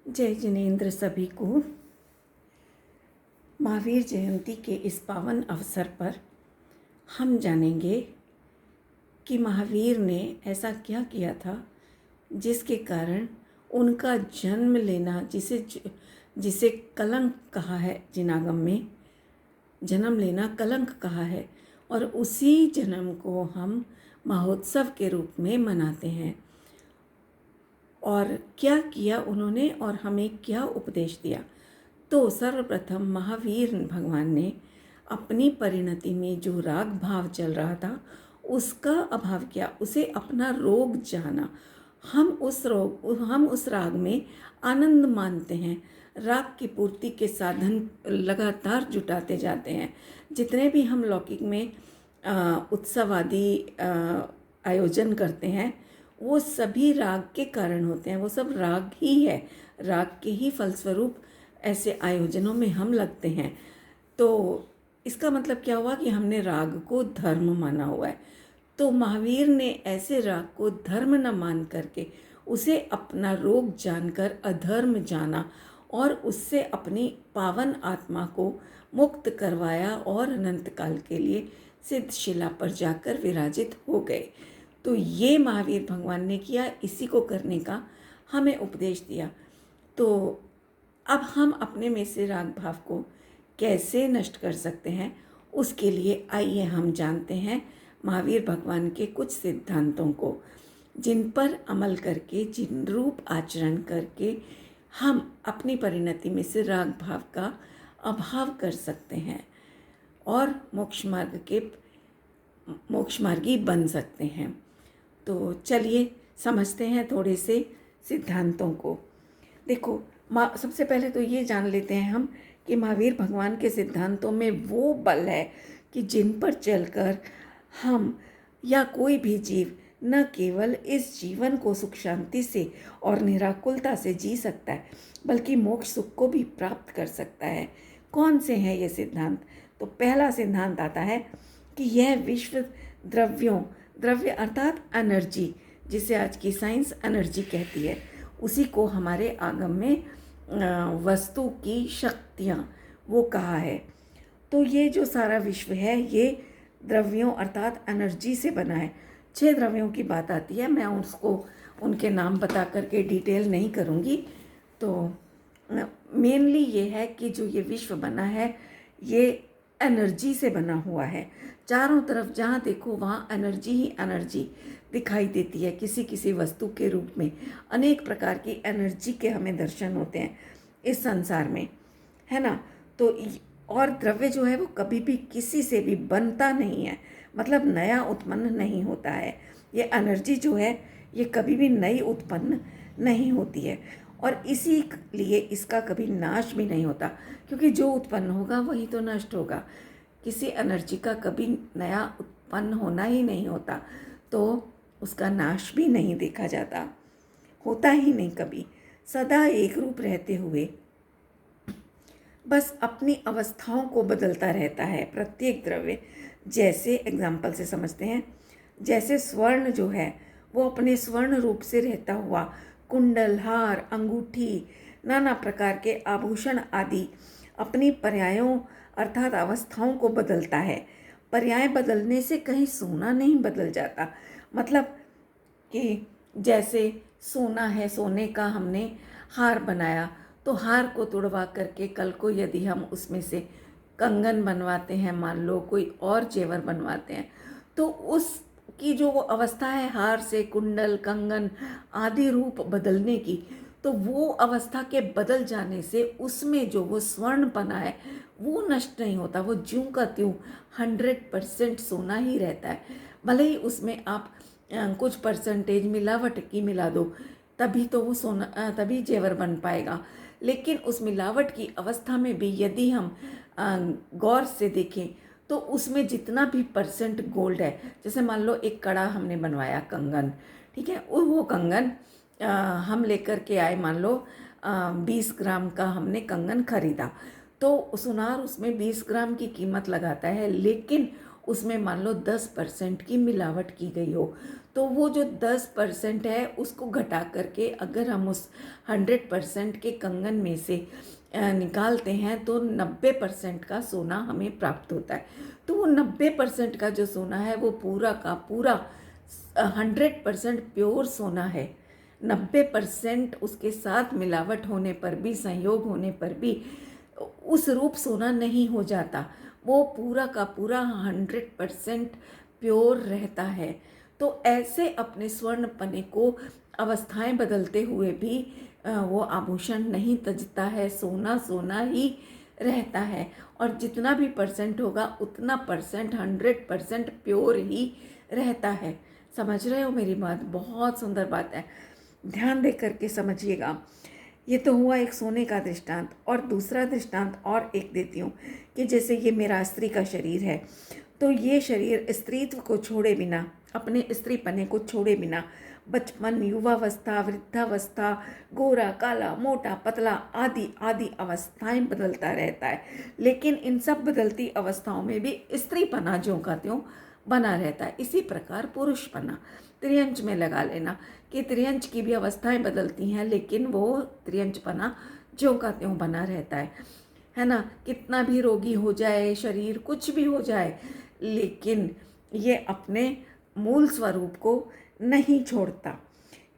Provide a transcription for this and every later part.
जय जिनेन्द्र सभी को। महावीर जयंती के इस पावन अवसर पर हम जानेंगे कि महावीर ने ऐसा क्या किया था जिसके कारण उनका जन्म लेना, जिसे कलंक कहा है, जिनागम में जन्म लेना कलंक कहा है, और उसी जन्म को हम महोत्सव के रूप में मनाते हैं। और क्या किया उन्होंने और हमें क्या उपदेश दिया? तो सर्वप्रथम महावीर भगवान ने अपनी परिणति में जो राग भाव चल रहा था उसका अभाव किया, उसे अपना रोग जाना। हम उस राग में आनंद मानते हैं, राग की पूर्ति के साधन लगातार जुटाते जाते हैं। जितने भी हम लौकिक में उत्सव आदि आयोजन करते हैं वो सभी राग के कारण होते हैं, वो सब राग ही है, राग के ही फलस्वरूप ऐसे आयोजनों में हम लगते हैं। तो इसका मतलब क्या हुआ कि हमने राग को धर्म माना हुआ है। तो महावीर ने ऐसे राग को धर्म न मान करके उसे अपना रोग जानकर अधर्म जाना और उससे अपनी पावन आत्मा को मुक्त करवाया और अनंत काल के लिए सिद्ध शिला पर जाकर विराजित हो गए। तो ये महावीर भगवान ने किया, इसी को करने का हमें उपदेश दिया। तो अब हम अपने में से राग भाव को कैसे नष्ट कर सकते हैं, उसके लिए आइए हम जानते हैं महावीर भगवान के कुछ सिद्धांतों को, जिन पर अमल करके, जिन रूप आचरण करके हम अपनी परिणति में से राग भाव का अभाव कर सकते हैं और मोक्ष मार्गी बन सकते हैं। तो चलिए समझते हैं थोड़े से सिद्धांतों को। देखो, सबसे पहले तो ये जान लेते हैं हम कि महावीर भगवान के सिद्धांतों में वो बल है कि जिन पर चलकर हम या कोई भी जीव न केवल इस जीवन को सुख शांति से और निराकुलता से जी सकता है, बल्कि मोक्ष सुख को भी प्राप्त कर सकता है। कौन से हैं ये सिद्धांत? तो पहला सिद्धांत आता है कि यह विश्व द्रव्य अर्थात एनर्जी, जिसे आज की साइंस एनर्जी कहती है, उसी को हमारे आगम में वस्तु की शक्तियाँ वो कहा है। तो ये जो सारा विश्व है ये द्रव्यों अर्थात एनर्जी से बना है। 6 द्रव्यों की बात आती है, मैं उसको उनके नाम बता करके डिटेल नहीं करूँगी। तो मेनली ये है कि जो ये विश्व बना है ये एनर्जी से बना हुआ है। चारों तरफ जहाँ देखो वहाँ एनर्जी ही एनर्जी दिखाई देती है, किसी किसी वस्तु के रूप में। अनेक प्रकार की एनर्जी के हमें दर्शन होते हैं इस संसार में, है ना। तो और द्रव्य जो है वो कभी भी किसी से भी बनता नहीं है, मतलब नया उत्पन्न नहीं होता है। ये एनर्जी जो है ये कभी भी नई उत्पन्न नहीं होती है और इसी लिए इसका कभी नाश भी नहीं होता, क्योंकि जो उत्पन्न होगा वही तो नष्ट होगा। किसी एनर्जी का कभी नया उत्पन्न होना ही नहीं होता, तो उसका नाश भी नहीं देखा जाता, होता ही नहीं कभी। सदा एक रूप रहते हुए बस अपनी अवस्थाओं को बदलता रहता है प्रत्येक द्रव्य। जैसे एग्जाम्पल से समझते हैं, जैसे स्वर्ण जो है वो अपने स्वर्ण रूप से रहता हुआ कुंडल, हार, अंगूठी, नाना प्रकार के आभूषण आदि अपनी पर्यायों अर्थात अवस्थाओं को बदलता है। पर्याय बदलने से कहीं सोना नहीं बदल जाता, मतलब कि जैसे सोना है, सोने का हमने हार बनाया तो हार को तुड़वा करके कल को यदि हम उसमें से कंगन बनवाते हैं, मान लो कोई और जेवर बनवाते हैं, तो उसकी जो वो अवस्था है हार से कुंडल, कंगन आदि रूप बदलने की, तो वो अवस्था के बदल जाने से उसमें जो वो स्वर्ण बना है वो नष्ट नहीं होता, वो ज्यों का त्यों 100% सोना ही रहता है। भले ही उसमें आप कुछ परसेंटेज मिलावट की मिला दो, तभी तो वो सोना, तभी जेवर बन पाएगा। लेकिन उस मिलावट की अवस्था में भी यदि हम गौर से देखें तो उसमें जितना भी परसेंट गोल्ड है, जैसे मान लो एक कड़ा हमने बनवाया कंगन, ठीक है, वो कंगन हम लेकर के आए, मान लो 20 ग्राम का हमने कंगन खरीदा, तो सुनार उसमें 20 ग्राम की कीमत लगाता है, लेकिन उसमें मान लो 10% की मिलावट की गई हो, तो वो जो 10% है उसको घटा करके अगर हम उस 100% के कंगन में से निकालते हैं तो 90% का सोना हमें प्राप्त होता है। तो वो 90% का जो सोना है वो पूरा का पूरा 100% प्योर सोना है। 90% उसके साथ मिलावट होने पर भी, संयोग होने पर भी उस रूप सोना नहीं हो जाता, वो पूरा का पूरा 100% प्योर रहता है। तो ऐसे अपने स्वर्ण पने को अवस्थाएं बदलते हुए भी वो आभूषण नहीं तजता है, सोना सोना ही रहता है। और जितना भी परसेंट होगा उतना परसेंट 100% प्योर ही रहता है। समझ रहे हो मेरी बात? बहुत सुंदर बात है, ध्यान दे करके समझिएगा। ये तो हुआ एक सोने का दृष्टांत। और दूसरा दृष्टांत और एक देती हूँ कि जैसे ये मेरा स्त्री का शरीर है, तो ये शरीर स्त्रीत्व को छोड़े बिना, अपने स्त्रीपने को छोड़े बिना बचपन, युवावस्था, वृद्धावस्था, गोरा, काला, मोटा, पतला आदि आदि अवस्थाएं बदलता रहता है। लेकिन इन सब बदलती अवस्थाओं में भी स्त्रीपना ज्यों का त्यों बना रहता है। इसी प्रकार पुरुषपना त्रियंच में लगा लेना कि त्रियंच की भी अवस्थाएं बदलती हैं, लेकिन वो त्रियंचपना ज्यों का त्यों बना रहता है ना। कितना भी रोगी हो जाए शरीर, कुछ भी हो जाए, लेकिन ये अपने मूल स्वरूप को नहीं छोड़ता।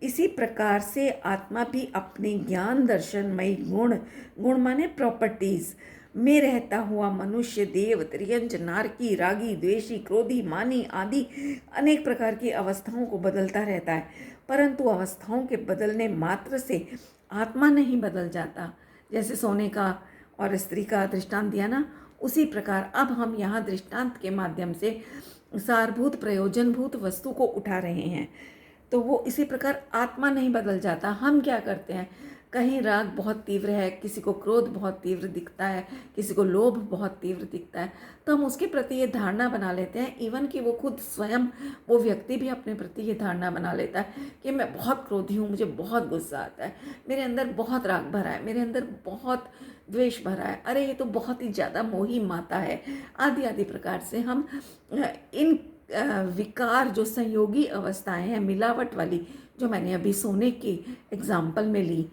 इसी प्रकार से आत्मा भी अपने ज्ञान दर्शनमयी गुण, गुण माने प्रॉपर्टीज में रहता हुआ मनुष्य, देव, त्रियंच, नारकी, रागी, द्वेषी, क्रोधी, मानी आदि अनेक प्रकार की अवस्थाओं को बदलता रहता है। परंतु अवस्थाओं के बदलने मात्र से आत्मा नहीं बदल जाता। जैसे सोने का और स्त्री का दृष्टांत दिया ना, उसी प्रकार अब हम यहाँ दृष्टांत के माध्यम से सारभूत प्रयोजनभूत वस्तु को उठा रहे हैं। तो वो इसी प्रकार आत्मा नहीं बदल जाता। हम क्या करते हैं, कहीं राग बहुत तीव्र है, किसी को क्रोध बहुत तीव्र दिखता है, किसी को लोभ बहुत तीव्र दिखता है, तो हम उसके प्रति ये धारणा बना लेते हैं। इवन कि वो खुद स्वयं, वो व्यक्ति भी अपने प्रति ये धारणा बना लेता है कि मैं बहुत क्रोधी हूँ, मुझे बहुत गुस्सा आता है, मेरे अंदर बहुत राग भरा है, मेरे अंदर बहुत द्वेष भरा है, अरे ये तो बहुत ही ज़्यादा मोही माता है, आदि आदि प्रकार से हम इन विकार जो संयोगी अवस्थाएं हैं, मिलावट वाली, जो मैंने अभी सोने की एग्जाम्पल में ली,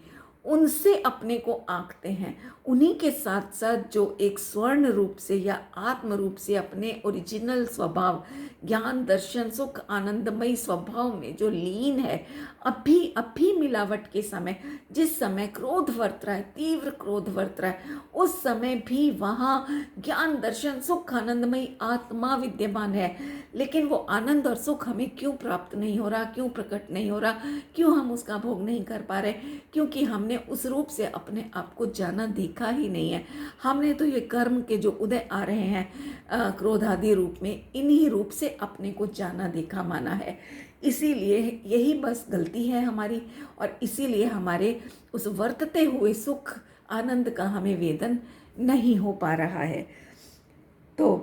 उनसे अपने को आंकते हैं। उन्हीं के साथ साथ जो एक स्वर्ण रूप से या आत्म रूप से अपने ओरिजिनल स्वभाव, ज्ञान दर्शन सुख आनंदमयी स्वभाव में जो लीन है, अभी मिलावट के समय, जिस समय क्रोध वर्त रहा है, तीव्र क्रोध वर्त रहा है, उस समय भी वहाँ ज्ञान दर्शन सुख आनंदमयी आत्मा विद्यमान है। लेकिन वो आनंद और सुख हमें क्यों प्राप्त नहीं हो रहा, क्यों प्रकट नहीं हो रहा, क्यों हम उसका भोग नहीं कर पा रहे? क्योंकि हमने उस रूप से अपने आप को जाना देखा ही नहीं है। हमने तो ये कर्म के जो उदय आ रहे हैं क्रोध आदि रूप में, इन्हीं रूप से अपने को जाना देखा माना है। इसीलिए यही बस गलती है हमारी, और इसीलिए हमारे उस वर्तते हुए सुख आनंद का हमें वेदन नहीं हो पा रहा है। तो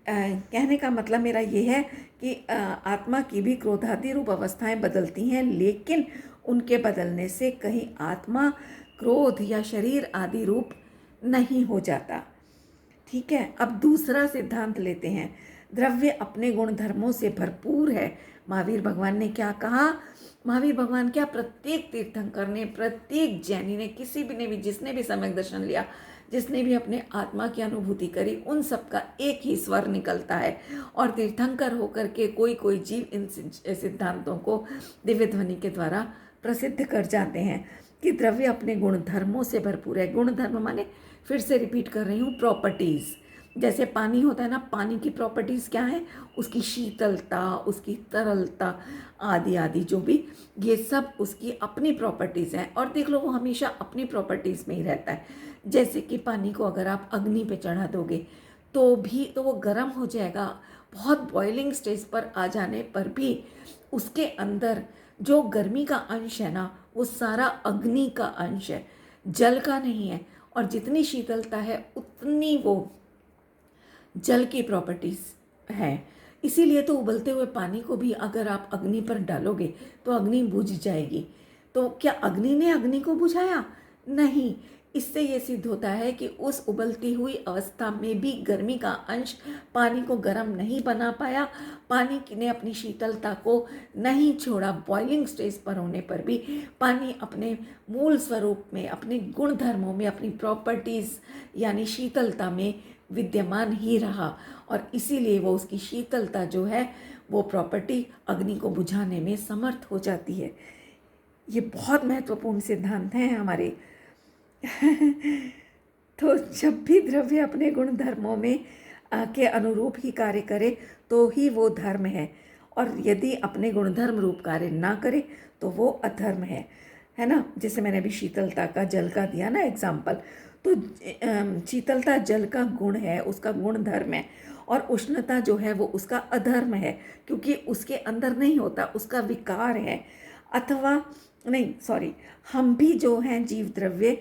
कहने का मतलब मेरा ये है कि आत्मा की भी क्रोधादि रूप अवस्थाएं बदलती हैं, लेकिन उनके बदलने से कहीं आत्मा क्रोध या शरीर आदि रूप नहीं हो जाता। ठीक है, अब दूसरा सिद्धांत लेते हैं। द्रव्य अपने गुण धर्मों से भरपूर है। महावीर भगवान ने क्या कहा? महावीर भगवान क्या, प्रत्येक तीर्थंकर ने, प्रत्येक जैनी ने, किसी भी ने भी, जिसने भी सम्यक दर्शन लिया, जिसने भी अपने आत्मा की अनुभूति करी, उन सब का एक ही स्वर निकलता है। और तीर्थंकर होकर के कोई कोई जीव इन सिद्धांतों को दिव्य ध्वनि के द्वारा प्रसिद्ध कर जाते हैं कि द्रव्य अपने गुण धर्मों से भरपूर है। गुण धर्म माने, फिर से रिपीट कर रही हूँ, प्रॉपर्टीज़। जैसे पानी होता है ना, पानी की प्रॉपर्टीज़ क्या है? उसकी शीतलता, उसकी तरलता आदि आदि, जो भी, ये सब उसकी अपनी प्रॉपर्टीज़ हैं। और देख लो, वो हमेशा अपनी प्रॉपर्टीज़ में ही रहता है। जैसे कि पानी को अगर आप अग्नि पे चढ़ा दोगे तो वो गर्म हो जाएगा। बहुत बॉइलिंग स्टेज पर आ जाने पर भी उसके अंदर जो गर्मी का अंश है ना, वो सारा अग्नि का अंश है, जल का नहीं है। और जितनी शीतलता है उतनी वो जल की प्रॉपर्टीज़ है। इसीलिए तो उबलते हुए पानी को भी अगर आप अग्नि पर डालोगे तो अग्नि बुझ जाएगी। तो क्या अग्नि ने अग्नि को बुझाया? नहीं, इससे ये सिद्ध होता है कि उस उबलती हुई अवस्था में भी गर्मी का अंश पानी को गर्म नहीं बना पाया, पानी ने अपनी शीतलता को नहीं छोड़ा। बॉइलिंग स्टेज पर होने पर भी पानी अपने मूल स्वरूप में, अपने गुण धर्मों में, अपनी प्रॉपर्टीज़ यानी शीतलता में विद्यमान ही रहा, और इसीलिए वो उसकी शीतलता जो है वो प्रॉपर्टी अग्नि को बुझाने में समर्थ हो जाती है। ये बहुत महत्वपूर्ण सिद्धांत हैं हमारे। तो जब भी द्रव्य अपने गुण धर्मों में के अनुरूप ही कार्य करे तो ही वो धर्म है, और यदि अपने गुणधर्म रूप कार्य ना करे तो वो अधर्म है ना। जैसे मैंने अभी शीतलता का जल का दिया ना एग्जाम्पल, तो शीतलता जल का गुण है, उसका गुण धर्म है, और उष्णता जो है वो उसका अधर्म है, क्योंकि उसके अंदर नहीं होता, उसका विकार है। अथवा नहीं, सॉरी, हम भी जो हैं जीव द्रव्य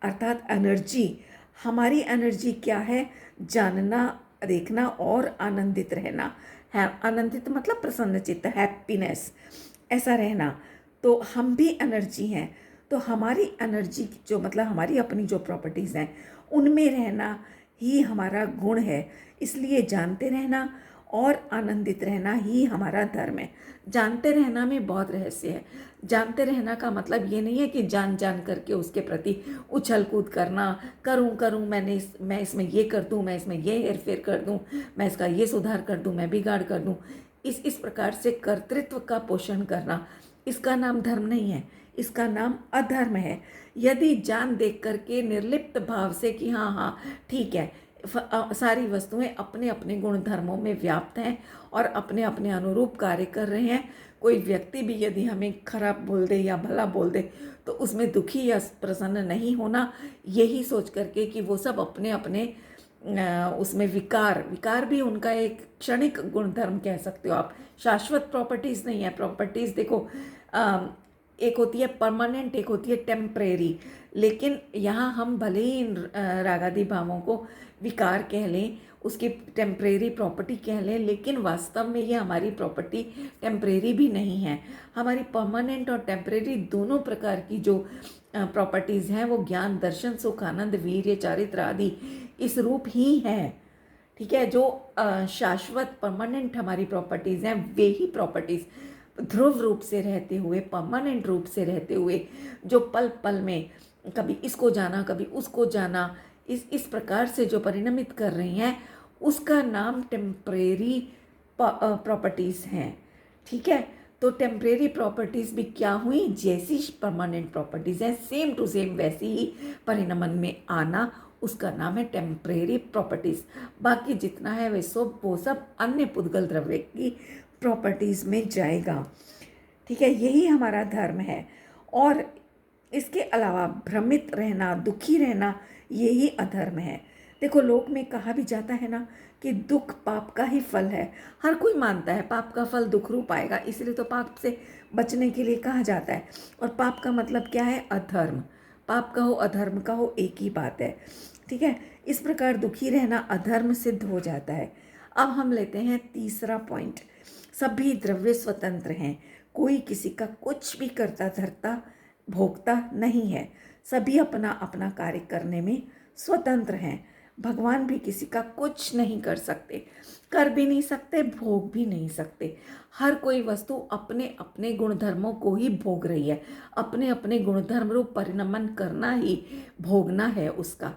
अर्थात एनर्जी, हमारी एनर्जी क्या है? जानना, देखना और आनंदित रहना है। आनंदित मतलब प्रसन्नचित्त, हैप्पीनेस, ऐसा रहना। तो हम भी एनर्जी हैं, तो हमारी एनर्जी जो मतलब हमारी अपनी जो प्रॉपर्टीज़ हैं उनमें रहना ही हमारा गुण है। इसलिए जानते रहना और आनंदित रहना ही हमारा धर्म है। जानते रहना में बहुत रहस्य है। जानते रहना का मतलब ये नहीं है कि जान करके उसके प्रति उछल कूद करना, करूं मैं इसमें ये कर दूं, मैं इसमें ये हेर फेर कर दूं, मैं इसका ये सुधार कर दूं, मैं बिगाड़ कर दूं, इस प्रकार से कर्तृत्व का पोषण करना, इसका नाम धर्म नहीं है, इसका नाम अधर्म है। यदि जान देख करके निर्लिप्त भाव से कि हाँ ठीक है, सारी वस्तुएं अपने अपने गुण धर्मों में व्याप्त हैं और अपने अपने अनुरूप कार्य कर रहे हैं, कोई व्यक्ति भी यदि हमें खराब बोल दे या भला बोल दे तो उसमें दुखी या प्रसन्न नहीं होना, यही सोच करके कि वो सब अपने अपने उसमें विकार भी उनका एक क्षणिक गुणधर्म कह सकते हो आप, शाश्वत प्रॉपर्टीज़ नहीं है। प्रॉपर्टीज़ देखो, एक होती है परमानेंट, एक होती है टेम्परेरी, लेकिन यहाँ हम भले ही इन रागादि भावों को विकार कह लें, उसकी टेम्परेरी प्रॉपर्टी कह लें, लेकिन वास्तव में ये हमारी प्रॉपर्टी टेम्परेरी भी नहीं है। हमारी परमानेंट और टेम्परेरी दोनों प्रकार की जो प्रॉपर्टीज़ हैं वो ज्ञान, दर्शन, सुख, आनंद, वीर्य, चारित्र आदि इस रूप ही हैं। ठीक है, जो शाश्वत परमानेंट हमारी प्रॉपर्टीज़ हैं वे ही प्रॉपर्टीज़ ध्रुव रूप से रहते हुए, परमानेंट रूप से रहते हुए, जो पल पल में कभी इसको जाना कभी उसको जाना, इस प्रकार से जो परिणमित कर रही हैं, उसका नाम टेम्परेरी प्रॉपर्टीज़ हैं। ठीक है, तो टेम्परेरी प्रॉपर्टीज़ भी क्या हुई? जैसी परमानेंट प्रॉपर्टीज़ हैं सेम टू सेम वैसी ही परिणमन में आना, उसका नाम है टेम्परेरी प्रॉपर्टीज़। बाकी जितना है वो सब अन्य पुद्गल द्रव्य की प्रॉपर्टीज़ में जाएगा। ठीक है, यही हमारा धर्म है। और इसके अलावा भ्रमित रहना, दुखी रहना, यही अधर्म है। देखो, लोक में कहा भी जाता है ना कि दुख पाप का ही फल है। हर कोई मानता है पाप का फल दुख रूप आएगा, इसलिए तो पाप से बचने के लिए कहा जाता है। और पाप का मतलब क्या है? अधर्म। पाप का हो अधर्म का हो एक ही बात है। ठीक है, इस प्रकार दुखी रहना अधर्म सिद्ध हो जाता है। अब हम लेते हैं तीसरा पॉइंट। सभी द्रव्य स्वतंत्र हैं, कोई किसी का कुछ भी करता धरता भोगता नहीं है। सभी अपना अपना कार्य करने में स्वतंत्र हैं। भगवान भी किसी का कुछ नहीं कर सकते, कर भी नहीं सकते, भोग भी नहीं सकते। हर कोई वस्तु अपने अपने गुणधर्मों को ही भोग रही है। अपने अपने गुणधर्म रूप परिणमन करना ही भोगना है उसका,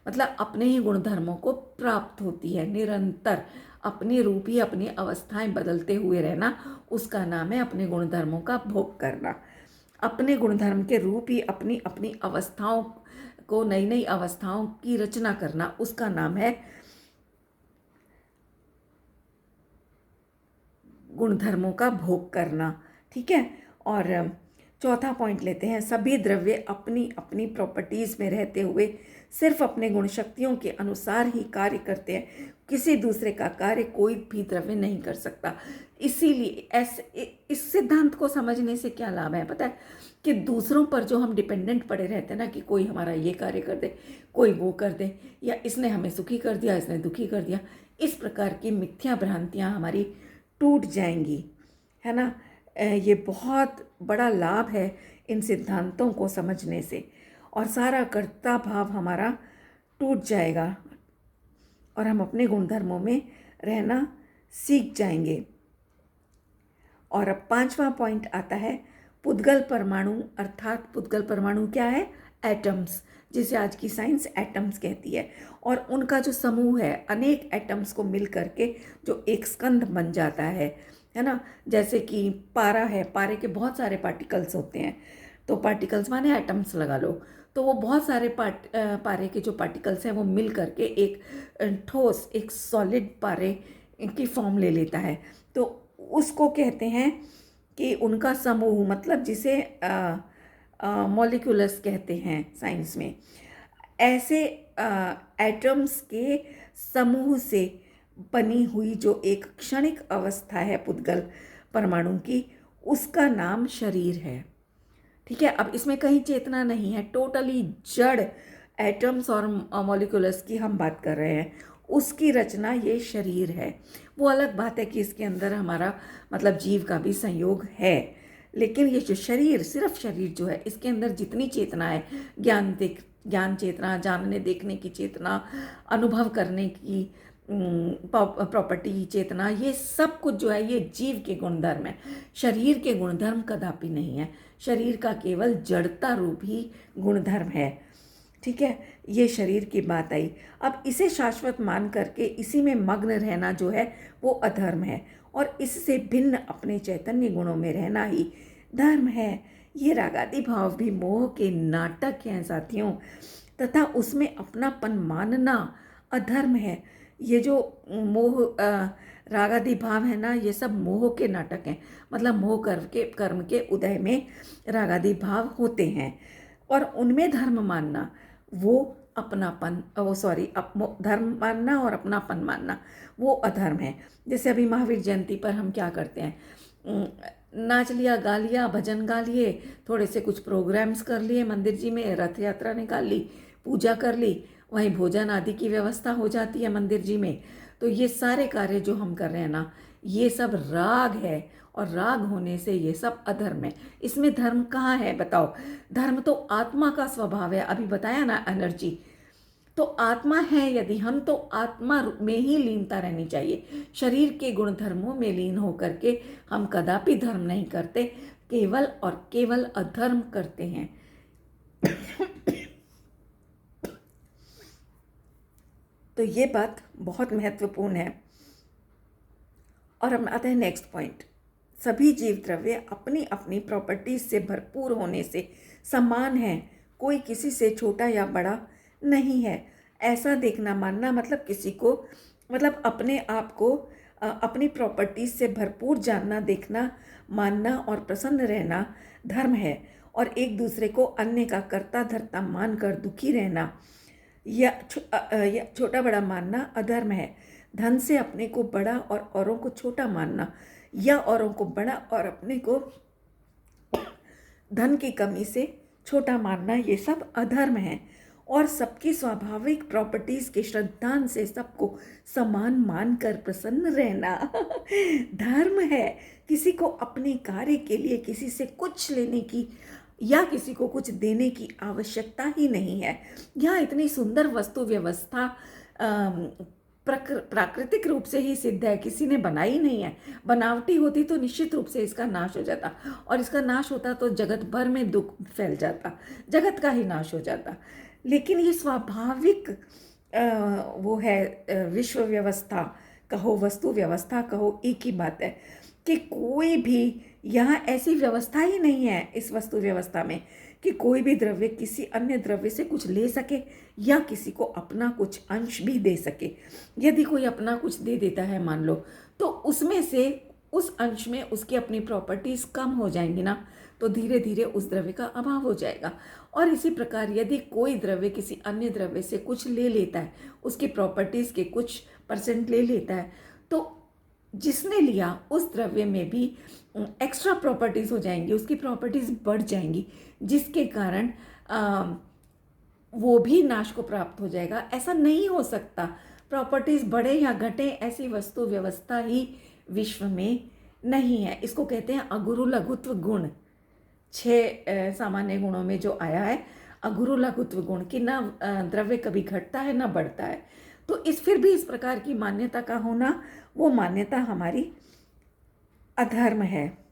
मतलब अपने ही गुणधर्मों को प्राप्त होती है। निरंतर अपने रूप ही अपनी अवस्थाएं बदलते हुए रहना, उसका नाम है अपने गुणधर्मों का भोग करना। अपने गुणधर्म के रूप ही अपनी अपनी अवस्थाओं को, नई नई अवस्थाओं की रचना करना, उसका नाम है गुणधर्मों का भोग करना। ठीक है, और चौथा पॉइंट लेते हैं। सभी द्रव्य अपनी अपनी प्रॉपर्टीज़ में रहते हुए सिर्फ अपने गुण शक्तियों के अनुसार ही कार्य करते हैं। किसी दूसरे का कार्य कोई भी द्रव्य नहीं कर सकता। इसीलिए इस सिद्धांत को समझने से क्या लाभ है पता है? कि दूसरों पर जो हम डिपेंडेंट पड़े रहते हैं ना, कि कोई हमारा ये कार्य कर दे, कोई वो कर दे, या इसने हमें सुखी कर दिया, इसने दुखी कर दिया, इस प्रकार की मिथ्या भ्रांतियाँ हमारी टूट जाएंगी, है ना। ये बहुत बड़ा लाभ है इन सिद्धांतों को समझने से। और सारा कर्ता भाव हमारा टूट जाएगा और हम अपने गुणधर्मों में रहना सीख जाएंगे। और अब 5वां पॉइंट आता है पुद्गल परमाणु। अर्थात पुद्गल परमाणु क्या है? एटम्स, जिसे आज की साइंस एटम्स कहती है। और उनका जो समूह है, अनेक एटम्स को मिल करके जो एक स्कंध बन जाता है ना। जैसे कि पारा है, पारे के बहुत सारे पार्टिकल्स होते हैं, तो पार्टिकल्स माने एटम्स लगा लो, तो वो बहुत सारे पारे के जो पार्टिकल्स हैं वो मिल करके एक ठोस, एक सॉलिड पारे की फॉर्म ले लेता है। तो उसको कहते हैं कि उनका समूह, मतलब जिसे मॉलिक्यूलस कहते हैं साइंस में। ऐसे एटम्स के समूह से बनी हुई जो एक क्षणिक अवस्था है पुद्गल परमाणु की, उसका नाम शरीर है। ठीक है, अब इसमें कहीं चेतना नहीं है, टोटली जड़ एटम्स और मॉलिक्यूलस की हम बात कर रहे हैं, उसकी रचना ये शरीर है। वो अलग बात है कि इसके अंदर हमारा मतलब जीव का भी संयोग है, लेकिन ये जो शरीर, सिर्फ शरीर जो है, इसके अंदर जितनी चेतना है, ज्ञान चेतना, जानने देखने की चेतना, अनुभव करने की प्रॉपर्टी चेतना, ये सब कुछ जो है ये जीव के गुणधर्म है। शरीर के गुणधर्म कदापि नहीं है। शरीर का केवल जड़ता रूप ही गुणधर्म है। ठीक है, ये शरीर की बात आई। अब इसे शाश्वत मान करके इसी में मग्न रहना जो है वो अधर्म है, और इससे भिन्न अपने चैतन्य गुणों में रहना ही धर्म है। ये रागादि भाव भी मोह के नाटक हैं साथियों, तथा उसमें अपनापन मानना अधर्म है। ये जो मोह रागादि भाव है ना, ये सब मोह के नाटक हैं। मतलब मोह कर्म के उदय में रागादि भाव होते हैं, और उनमें धर्म मानना, वो अपनापन, धर्म मानना और अपनापन मानना वो अधर्म है। जैसे अभी महावीर जयंती पर हम क्या करते हैं, नाच लिया, गा लिया, भजन गा लिए, थोड़े से कुछ प्रोग्राम्स कर लिए मंदिर जी में, रथ यात्रा निकाल ली, पूजा कर ली, वहीं भोजन आदि की व्यवस्था हो जाती है मंदिर जी में। तो ये सारे कार्य जो हम कर रहे हैं ना, ये सब राग है, और राग होने से ये सब अधर्म है। इसमें धर्म कहाँ है बताओ? धर्म तो आत्मा का स्वभाव है, अभी बताया ना, एनर्जी तो आत्मा है। यदि हम, तो आत्मा में ही लीनता रहनी चाहिए। शरीर के गुण धर्मों में लीन होकर के हम कदापि धर्म नहीं करते, केवल और केवल अधर्म करते हैं। तो ये बात बहुत महत्वपूर्ण है। और हम आते हैं नेक्स्ट पॉइंट। सभी जीव द्रव्य अपनी अपनी प्रॉपर्टीज से भरपूर होने से समान हैं, कोई किसी से छोटा या बड़ा नहीं है। ऐसा देखना मानना, मतलब किसी को, मतलब अपने आप को अपनी प्रॉपर्टीज से भरपूर जानना, देखना, मानना और प्रसन्न रहना धर्म है। और एक दूसरे को अन्य का कर्ता धर्ता मानकर दुखी रहना या छोटा बड़ा मानना अधर्म है। धन से अपने को बड़ा और औरों को छोटा मानना, या औरों को बड़ा और अपने को धन की कमी से छोटा मानना, ये सब अधर्म है। और सबकी स्वाभाविक प्रॉपर्टीज के श्रद्धान से सबको समान मानकर प्रसन्न रहना धर्म है। किसी को अपने कार्य के लिए किसी से कुछ लेने की या किसी को कुछ देने की आवश्यकता ही नहीं है। यहाँ इतनी सुंदर वस्तु व्यवस्था प्राकृतिक रूप से ही सिद्ध है, किसी ने बनाई नहीं है। बनावटी होती तो निश्चित रूप से इसका नाश हो जाता, और इसका नाश होता तो जगत भर में दुख फैल जाता, जगत का ही नाश हो जाता। लेकिन ये स्वाभाविक वो है, विश्व व्यवस्था कहो, वस्तु व्यवस्था कहो, एक ही बात है कि कोई भी यहाँ ऐसी व्यवस्था ही नहीं है इस वस्तु व्यवस्था में कि कोई भी द्रव्य किसी अन्य द्रव्य से कुछ ले सके या किसी को अपना कुछ अंश भी दे सके। यदि कोई अपना कुछ दे देता है मान लो, तो उसमें से उस अंश में उसकी अपनी प्रॉपर्टीज़ कम हो जाएंगी ना, तो धीरे धीरे उस द्रव्य का अभाव हो जाएगा। और इसी प्रकार यदि कोई द्रव्य किसी अन्य द्रव्य से कुछ ले लेता है, उसकी प्रॉपर्टीज़ के कुछ % ले लेता है, तो जिसने लिया उस द्रव्य में भी एक्स्ट्रा प्रॉपर्टीज़ हो जाएंगी, उसकी प्रॉपर्टीज़ बढ़ जाएंगी, जिसके कारण वो भी नाश को प्राप्त हो जाएगा। ऐसा नहीं हो सकता, प्रॉपर्टीज़ बढ़े या घटे ऐसी वस्तु व्यवस्था ही विश्व में नहीं है। इसको कहते हैं अगुरु लघुत्व गुण। 6 सामान्य गुणों में जो आया है, अगुरु लघुत्व गुण कि ना द्रव्य कभी घटता है ना बढ़ता है। तो फिर भी इस प्रकार की मान्यता का होना, वो मान्यता हमारी अधर्म है।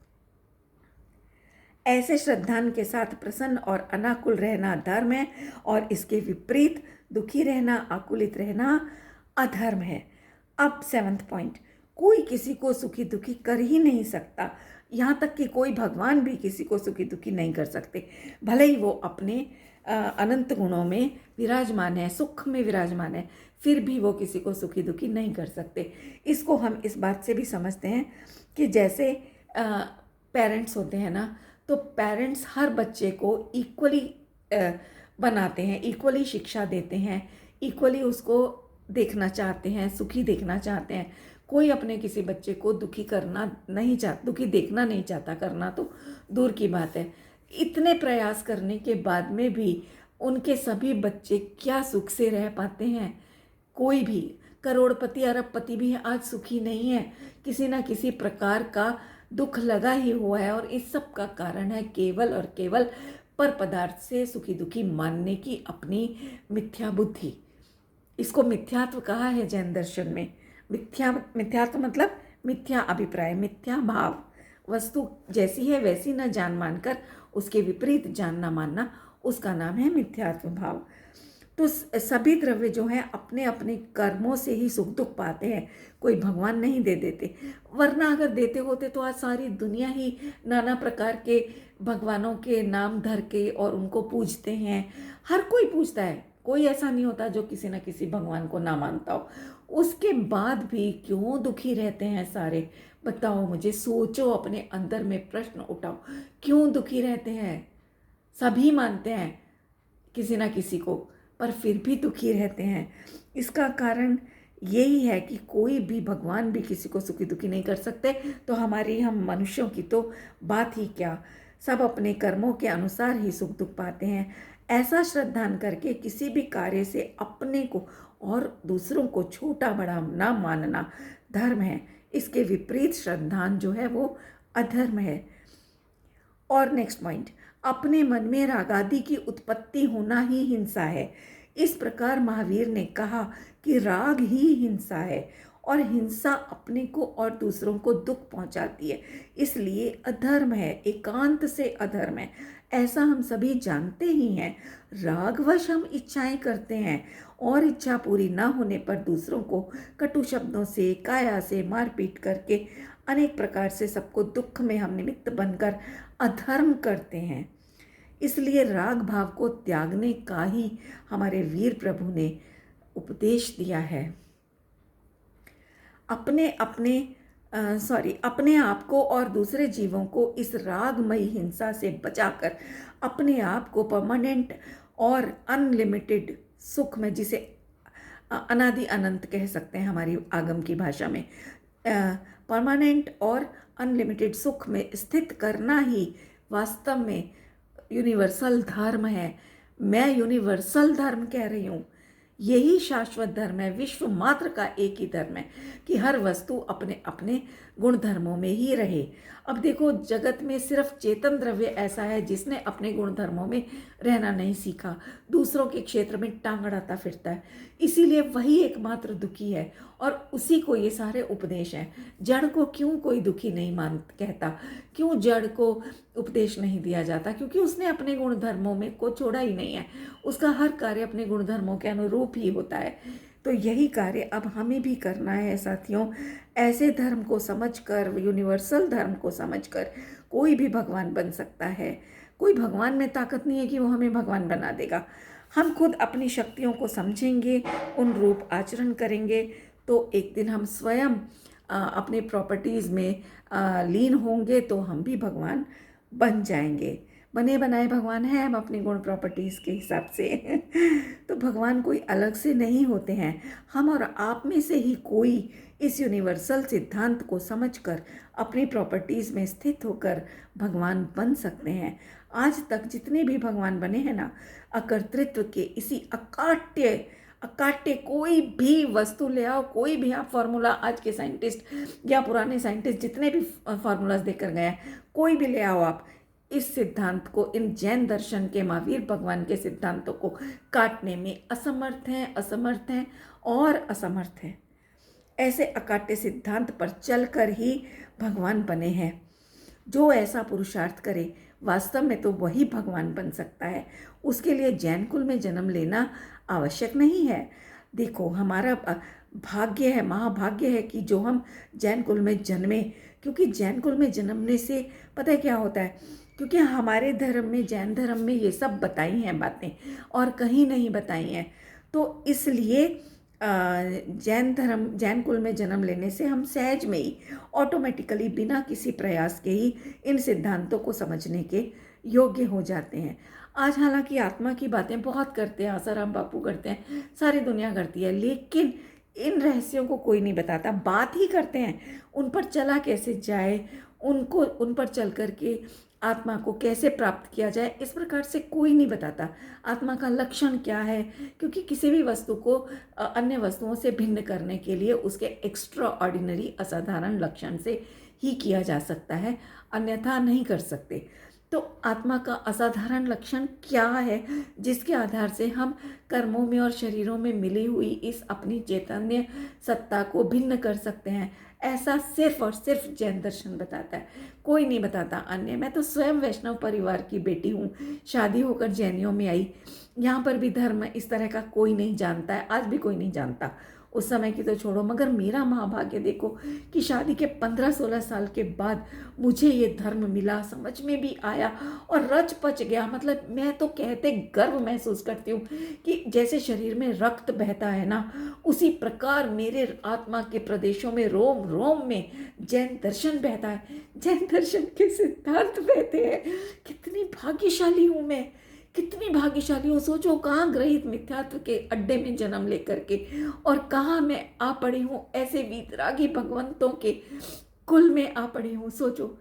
ऐसे श्रद्धान के साथ प्रसन्न और अनाकुल रहना धर्म है, और इसके विपरीत दुखी रहना, आकुलित रहना अधर्म है। अब 7वां पॉइंट, कोई किसी को सुखी दुखी कर ही नहीं सकता। यहाँ तक कि कोई भगवान भी किसी को सुखी दुखी नहीं कर सकते, भले ही वो अपने अनंत गुणों में विराजमान है, सुख में विराजमान है, फिर भी वो किसी को सुखी दुखी नहीं कर सकते। इसको हम इस बात से भी समझते हैं कि जैसे पेरेंट्स होते हैं ना, तो पेरेंट्स हर बच्चे को इक्वली बनाते हैं, इक्वली शिक्षा देते हैं, इक्वली उसको देखना चाहते हैं, सुखी देखना चाहते हैं। कोई अपने किसी बच्चे को दुखी करना नहीं चाहता, दुखी देखना नहीं चाहता, करना तो दूर की बात है। इतने प्रयास करने के बाद में भी उनके सभी बच्चे क्या सुख से रह पाते हैं? कोई भी करोड़पति अरबपति भी आज सुखी नहीं है, किसी ना किसी प्रकार का दुख लगा ही हुआ है। और इस सब का कारण है केवल और केवल पर पदार्थ से सुखी दुखी मानने की अपनी मिथ्या बुद्धि। इसको मिथ्यात्व कहा है जैन दर्शन में। मिथ्यात्व मतलब मिथ्या अभिप्राय, मिथ्या भाव, वस्तु जैसी है वैसी न जान मानकर उसके विपरीत जानना मानना, उसका नाम है मिथ्यात्व भाव। तो सभी द्रव्य जो हैं अपने अपने कर्मों से ही सुख दुख पाते हैं, कोई भगवान नहीं दे देते। वरना अगर देते होते तो आज सारी दुनिया ही नाना प्रकार के भगवानों के नाम धर के और उनको पूजते हैं। हर कोई पूजता है, कोई ऐसा नहीं होता जो किसी न किसी भगवान को ना मानता हो। उसके बाद भी क्यों दुखी रहते हैं सारे? बताओ मुझे, सोचो, अपने अंदर में प्रश्न उठाओ, क्यों दुखी रहते हैं? सभी मानते हैं किसी ना किसी को, पर फिर भी दुखी रहते हैं। इसका कारण यही है कि कोई भी भगवान भी किसी को सुखी दुखी नहीं कर सकते। तो हम मनुष्यों की तो बात ही क्या, सब अपने कर्मों के अनुसार ही सुख दुख पाते हैं। ऐसा श्रद्धान करके किसी भी कार्य से अपने को और दूसरों को छोटा बड़ा ना मानना धर्म है। इसके विपरीत श्रद्धान जो है वो अधर्म है। और नेक्स्ट पॉइंट, अपने मन में राग आदि की उत्पत्ति होना ही हिंसा है। इस प्रकार महावीर ने कहा कि राग ही हिंसा है, और हिंसा अपने को और दूसरों को दुख पहुंचाती है, इसलिए अधर्म है, एकांत से अधर्म है। ऐसा हम सभी जानते ही हैं। रागवश हम इच्छाएं करते हैं, और इच्छा पूरी ना होने पर दूसरों को कटु शब्दों से, काया से मारपीट करके अनेक प्रकार से सबको दुख में हम निमित्त बनकर अधर्म करते हैं। इसलिए राग भाव को त्यागने का ही हमारे वीर प्रभु ने उपदेश दिया है। अपने आप को और दूसरे जीवों को इस रागमयी हिंसा से बचाकर अपने आप को परमानेंट और अनलिमिटेड सुख में, जिसे अनादि अनंत कह सकते हैं हमारी आगम की भाषा में, परमानेंट और अनलिमिटेड सुख में स्थित करना ही वास्तव में यूनिवर्सल धर्म है। मैं यूनिवर्सल धर्म कह रही हूँ, यही शाश्वत धर्म है। विश्व मात्र का एक ही धर्म है कि हर वस्तु अपने अपने गुण धर्मों में ही रहे। अब देखो, जगत में सिर्फ चेतन द्रव्य ऐसा है जिसने अपने गुण धर्मों में रहना नहीं सीखा, दूसरों के क्षेत्र में टांग अड़ाता फिरता है, इसीलिए वही एकमात्र दुखी है, और उसी को ये सारे उपदेश हैं। जड़ को क्यों कोई दुखी नहीं कहता? क्यों जड़ को उपदेश नहीं दिया जाता? क्योंकि उसने अपने गुण धर्मों में को छोड़ा ही नहीं है। उसका हर कार्य अपने गुण धर्मों के अनुरूप ही होता है। तो यही कार्य अब हमें भी करना है साथियों। ऐसे धर्म को समझकर, यूनिवर्सल धर्म को समझकर कोई भी भगवान बन सकता है। कोई भगवान में ताकत नहीं है कि वो हमें भगवान बना देगा। हम खुद अपनी शक्तियों को समझेंगे, उन रूप आचरण करेंगे, तो एक दिन हम स्वयं अपने प्रॉपर्टीज़ में लीन होंगे, तो हम भी भगवान बन जाएंगे। बने बनाए भगवान हैं हम अपनी गुण प्रॉपर्टीज़ के हिसाब से। तो भगवान कोई अलग से नहीं होते हैं। हम और आप में से ही कोई इस यूनिवर्सल सिद्धांत को समझकर अपनी प्रॉपर्टीज़ में स्थित होकर भगवान बन सकते हैं। आज तक जितने भी भगवान बने हैं ना, अकर्तृत्व के इसी अकाट्य कोई भी वस्तु ले आओ, कोई भी आप फार्मूला, आज के साइंटिस्ट या पुराने साइंटिस्ट जितने भी फार्मूलाज देकर गए हैं, कोई भी ले आओ आप, इस सिद्धांत को, इन जैन दर्शन के, महावीर भगवान के सिद्धांतों को काटने में असमर्थ हैं और असमर्थ हैं। ऐसे अकाट्य सिद्धांत पर चलकर ही भगवान बने हैं। जो ऐसा पुरुषार्थ करे वास्तव में तो वही भगवान बन सकता है। उसके लिए जैन कुल में जन्म लेना आवश्यक नहीं है। देखो, हमारा भाग्य है, महाभाग्य है कि जो हम जैन कुल में जन्मे, क्योंकि जैन कुल में जन्मने से पता है क्या होता है, क्योंकि हमारे धर्म में, जैन धर्म में ये सब बताई हैं बातें और कहीं नहीं बताई हैं। तो इसलिए जैन कुल में जन्म लेने से हम सहज में ही, ऑटोमेटिकली, बिना किसी प्रयास के ही इन सिद्धांतों को समझने के योग्य हो जाते हैं। आज हालांकि आत्मा की बातें बहुत करते हैं, आसाराम बापू करते हैं, सारी दुनिया करती है, लेकिन इन रहस्यों को कोई नहीं बताता। बात ही करते हैं, उन पर चला कैसे जाए, उन पर चल कर के आत्मा को कैसे प्राप्त किया जाए, इस प्रकार से कोई नहीं बताता। आत्मा का लक्षण क्या है, क्योंकि किसी भी वस्तु को अन्य वस्तुओं से भिन्न करने के लिए उसके एक्स्ट्रा ऑर्डिनरी, असाधारण लक्षण से ही किया जा सकता है, अन्यथा नहीं कर सकते। तो आत्मा का असाधारण लक्षण क्या है, जिसके आधार से हम कर्मों में और शरीरों में मिली हुई इस अपनी चैतन्य सत्ता को भिन्न कर सकते हैं, ऐसा सिर्फ और सिर्फ जैन दर्शन बताता है, कोई नहीं बताता अन्य। मैं तो स्वयं वैष्णव परिवार की बेटी हूँ, शादी होकर जैनियों में आई। यहाँ पर भी धर्म इस तरह का कोई नहीं जानता है, आज भी कोई नहीं जानता। उस समय की तो छोड़ो, मगर मेरा महाभाग्य देखो कि शादी के 15-16 साल के बाद मुझे ये धर्म मिला, समझ में भी आया और रच पच गया। मतलब मैं तो कहते गर्व महसूस करती हूँ कि जैसे शरीर में रक्त बहता है ना, उसी प्रकार मेरे आत्मा के प्रदेशों में, रोम रोम में जैन दर्शन बहता है, जैन दर्शन के सिद्धांत बहते हैं। कितनी भाग्यशाली हूँ मैं, कितनी भाग्यशाली हूँ। सोचो, कहाँ ग्रहित मिथ्यात्व के अड्डे में जन्म लेकर के, और कहाँ मैं आ पड़ी हूँ ऐसे वीतरागी भगवंतों के कुल में आ पड़ी हूँ। सोचो,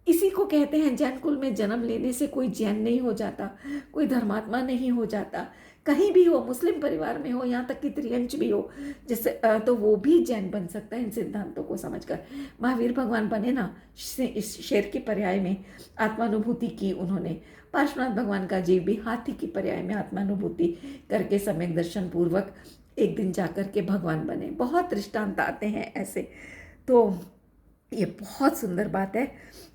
इसी को कहते हैं जैन कुल में जन्म लेने से कोई जैन नहीं हो जाता, कोई धर्मात्मा नहीं हो जाता। कहीं भी हो, मुस्लिम परिवार में हो, यहाँ तक कि त्रियंच भी हो, जैसे तो वो भी जैन बन सकता है इन सिद्धांतों को समझकर। महावीर भगवान बने ना, इस शेर के पर्याय में आत्मानुभूति की उन्होंने। पार्श्वनाथ भगवान का जीव भी हाथी की पर्याय में आत्मानुभूति करके सम्यक दर्शन पूर्वक एक दिन जाकर के भगवान बने। बहुत दृष्टांत आते हैं ऐसे। तो ये बहुत सुंदर बात है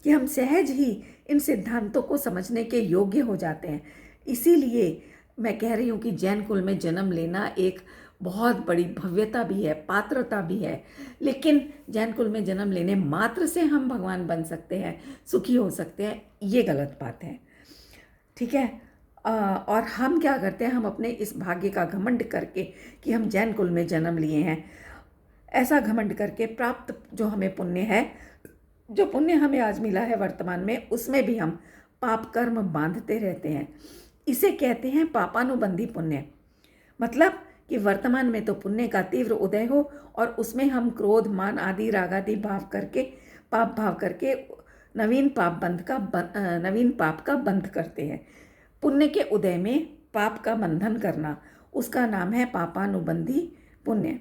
कि हम सहज ही इन सिद्धांतों को समझने के योग्य हो जाते हैं। इसीलिए मैं कह रही हूँ कि जैन कुल में जन्म लेना एक बहुत बड़ी भव्यता भी है, पात्रता भी है। लेकिन जैन कुल में जन्म लेने मात्र से हम भगवान बन सकते हैं, सुखी हो सकते हैं, ये गलत बात है। ठीक है। और हम क्या करते हैं, हम अपने इस भाग्य का घमंड करके कि हम जैन कुल में जन्म लिए हैं, ऐसा घमंड करके प्राप्त जो हमें पुण्य है, जो पुण्य हमें आज मिला है वर्तमान में, उसमें भी हम पाप कर्म बांधते रहते हैं। इसे कहते हैं पापानुबंधी पुण्य। मतलब कि वर्तमान में तो पुण्य का तीव्र उदय हो और उसमें हम क्रोध, मान आदि, राग आदि भाव करके, पाप भाव करके नवीन पाप का बंध करते हैं। पुण्य के उदय में पाप का बंधन करना, उसका नाम है पापानुबंधी पुण्य।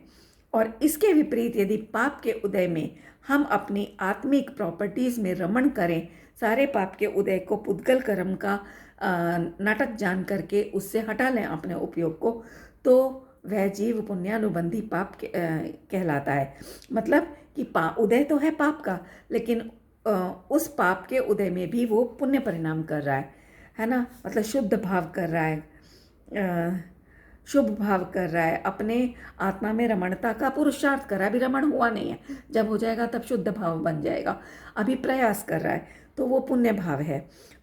और इसके विपरीत यदि पाप के उदय में हम अपनी आत्मिक प्रॉपर्टीज़ में रमण करें, सारे पाप के उदय को पुद्गल कर्म का नाटक जान करके उससे हटा लें अपने उपयोग को, तो वह जीव पुण्यानुबंधी पाप कहलाता है। मतलब कि उदय तो है पाप का, लेकिन उस पाप के उदय में भी वो पुण्य परिणाम कर रहा है ना। मतलब शुद्ध भाव कर रहा है, शुभ भाव कर रहा है, अपने आत्मा में रमणता का पुरुषार्थ कर रहा है। अभी रमण हुआ नहीं है, जब हो जाएगा तब शुद्ध भाव बन जाएगा। अभी प्रयास कर रहा है, तो वो पुण्य भाव है,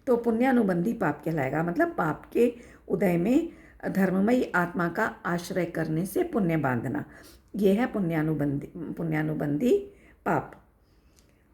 तो पुण्यानुबंधी पाप कहलाएगा। मतलब पाप के उदय में धर्ममयी आत्मा का आश्रय करने से पुण्य बांधना, ये है पुण्यानुबंधी पाप।